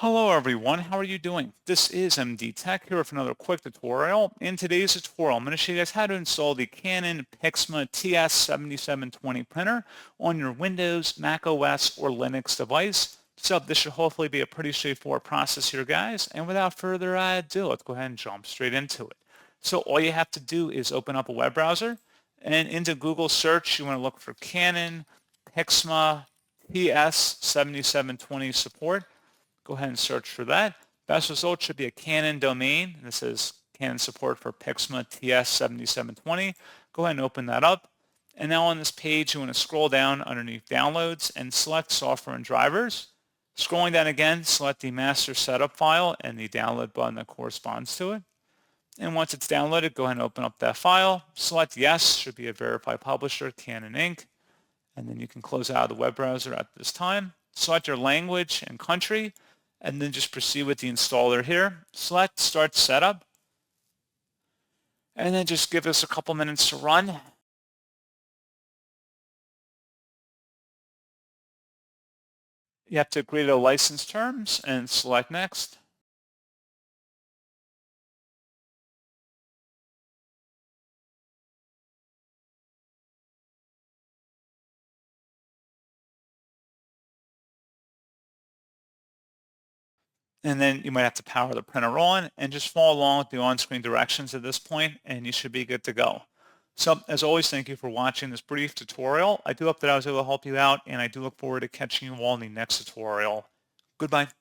Hello everyone, how are you doing? This is MD Tech here with another quick tutorial. In today's tutorial, I'm going to show you guys how to install the Canon PIXMA TS7720 printer on your Windows, macOS, or Linux device. So this should hopefully be a pretty straightforward process here, guys. And without further ado, let's go ahead and jump straight into it. So all you have to do is open up a web browser, and into Google search, you want to look for Canon PIXMA TS7720 support. Go ahead and search for that. Best result should be a Canon domain. This is Canon support for PIXMA TS7720. Go ahead and open that up. And now on this page, you want to scroll down underneath downloads and select software and drivers. Scrolling down again, select the master setup file and the download button that corresponds to it. And once it's downloaded, go ahead and open up that file. Select yes, should be a verified publisher, Canon Inc. And then you can close out of the web browser at this time. Select your language and country, and then just proceed with the installer here. Select Start Setup, and then just give us a couple minutes to run. You have to agree to the license terms and select Next. And then you might have to power the printer on and just follow along with the on-screen directions at this point, and you should be good to go. So as always, thank you for watching this brief tutorial. I do hope that I was able to help you out, and I do look forward to catching you all in the next tutorial. Goodbye.